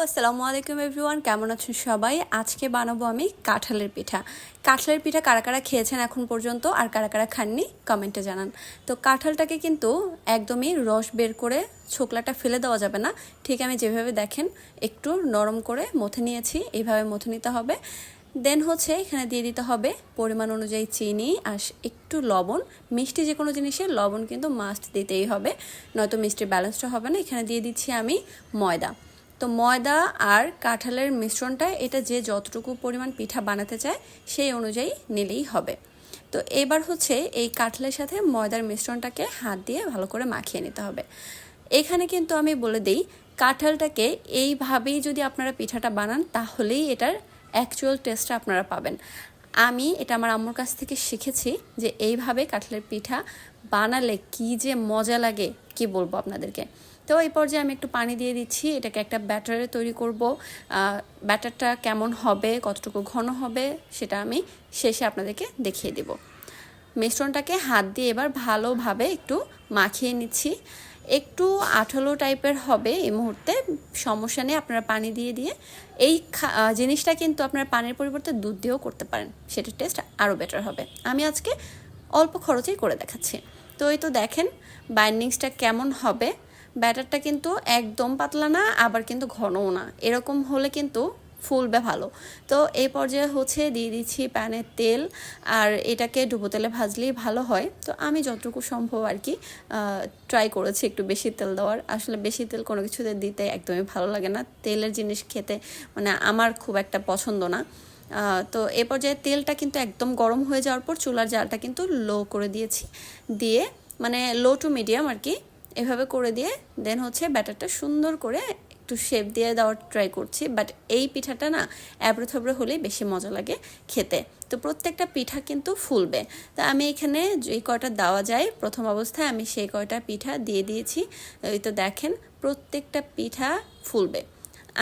আসসালামু আলাইকুম এভরিওয়ান, কেমন আছেন সবাই? আজকে বানাবো আমি কাঁঠালের পিঠা। কাঁঠালের পিঠা কারা কারা খেয়েছেন এখন পর্যন্ত আর কারা কারা খাননি কমেন্টে জানান। তো কাঁঠালটাকে কিন্তু একদমই রস বের করে ছোকলাটা ফেলে দেওয়া যাবে না। ঠিক আমি যেভাবে দেখেন একটু নরম করে মথে নিয়েছি, এইভাবে মথে নিতে হবে। দেন এখানে দিয়ে দিতে হবে পরিমাণ অনুযায়ী চিনি আর একটু লবণ। মিষ্টি যে কোনো জিনিসে লবণ কিন্তু মাস্ট দিতেই হবে, নয়তো মিষ্টির ব্যালেন্সটা হবে না। এখানে দিয়ে দিচ্ছি আমি ময়দা। তো ময়দা আর কাঁঠালের মিশ্রণটা এটা যে যতটুকু পরিমাণ পিঠা বানাতে চায় সেই অনুযায়ী নিলেই হবে। তো এবার এই কাঁঠালের সাথে ময়দার মিশ্রণটাকে হাত দিয়ে ভালো করে মাখিয়ে নিতে হবে। এখানে কিন্তু আমি বলে দিই, কাঁঠালটাকে এইভাবেই যদি আপনারা পিঠাটা বানান তাহলেই এটার অ্যাকচুয়াল টেস্টটা আপনারা পাবেন। আমি এটা আমার আম্মুর কাছ থেকে শিখেছি যে এইভাবে কাঁঠালের পিঠা বানালে কি যে মজা লাগে কি বলবো আপনাদেরকে। তো এই পর্যায়ে আমি একটু পানি দিয়ে দিচ্ছি, এটাকে একটা ব্যাটারে তৈরি করব। ব্যাটারটা কেমন হবে, কতটুকু ঘন হবে সেটা আমি শেষে আপনাদেরকে দেখিয়ে দেব। মিশ্রণটাকে হাত দিয়ে এবার ভালোভাবে একটু মাখিয়ে নিচ্ছি। একটু আঠালো টাইপের হবে এই মুহূর্তে, সমস্যা নেই, আপনারা পানি দিয়ে দিয়ে এই জিনিসটা কিন্তু আপনারা পানির পরিবর্তে দুধ দিয়েও করতে পারেন, সেটার টেস্ট আরও বেটার হবে। আমি আজকে অল্প খরচেই করে দেখাচ্ছি। তো এই তো দেখেন বাইন্ডিংসটা কেমন হবে। ব্যাটারটা কিন্তু একদম পাতলা না, আবার কিন্তু ঘনও না, এরকম হলে কিন্তু ফুলবে ভালো। তো এই পর্যায়ে দিয়ে দিচ্ছি প্যানের তেল, আর এটাকে ডুবো তেলে ভাজলেই ভালো হয়। তো আমি যতটুকু সম্ভব আর কি ট্রাই করেছি একটু বেশি তেল দেওয়ার। আসলে বেশি তেল কোনো কিছুতে দিতে একদমই ভালো লাগে না, তেলের জিনিস খেতে মানে আমার খুব একটা পছন্দ না। তো এ পর্যায়ে তেলটা কিন্তু একদম গরম হয়ে যাওয়ার পর চুলার জালটা কিন্তু লো করে দিয়েছি, দিয়ে মানে লো টু মিডিয়াম আর কি, এভাবে করে দিয়ে দেন ব্যাটারটা সুন্দর করে একটু শেপ দিয়ে দেওয়ার ট্রাই করছি। বাট এই পিঠাটা না এবড়ো থবড়ো হলেই বেশি মজা লাগে খেতে। তো প্রত্যেকটা পিঠা কিন্তু ফুলবে। তো আমি এখানে যেই কয়টা দেওয়া যায় প্রথম অবস্থায় আমি সেই কয়টা পিঠা দিয়ে দিয়েছি। এই তো দেখেন প্রত্যেকটা পিঠা ফুলবে।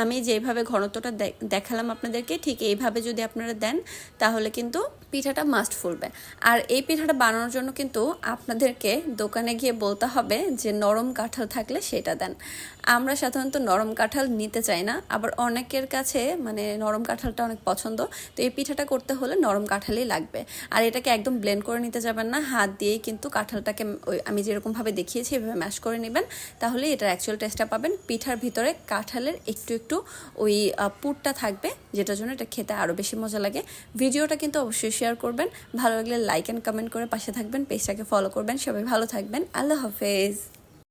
আমি যেভাবে ঘনত্বটা দেখালাম আপনাদেরকে, ঠিক এইভাবে যদি আপনারা দেন তাহলে কিন্তু পিঠাটা মাস্ট ফুলবে। আর এই পিঠাটা বানানোর জন্য কিন্তু আপনাদেরকে দোকানে গিয়ে বলতে হবে যে নরম কাঁঠাল থাকলে সেটা দেন। আমরা সাধারণত নরম কাঁঠাল নিতে চাই না, আবার অনেকের কাছে মানে নরম কাঁঠালটা অনেক পছন্দ। তো এই পিঠাটা করতে হলে নরম কাঁঠালই লাগবে। আর এটাকে একদম ব্লেন্ড করে নিতে যাবেন না, হাত দিয়েই কিন্তু কাঁঠালটাকে আমি যেরকমভাবে দেখিয়েছি এভাবে ম্যাশ করে নেবেন, তাহলে এটার অ্যাকচুয়াল টেস্টটা পাবেন। পিঠার ভিতরে কাঁঠালের একটু একটু ওই পুরটা থাকবে, যেটার জন্য এটা খেতে আরও বেশি মজা লাগে। ভিডিওটা কিন্তু অবশ্যই শেয়ার করবেন, ভালো লাগলে লাইক অ্যান্ড কমেন্ট করে পাশে থাকবেন, পেজটাকে ফলো করবেন। সবাই ভালো থাকবেন, আল্লাহ হাফেজ।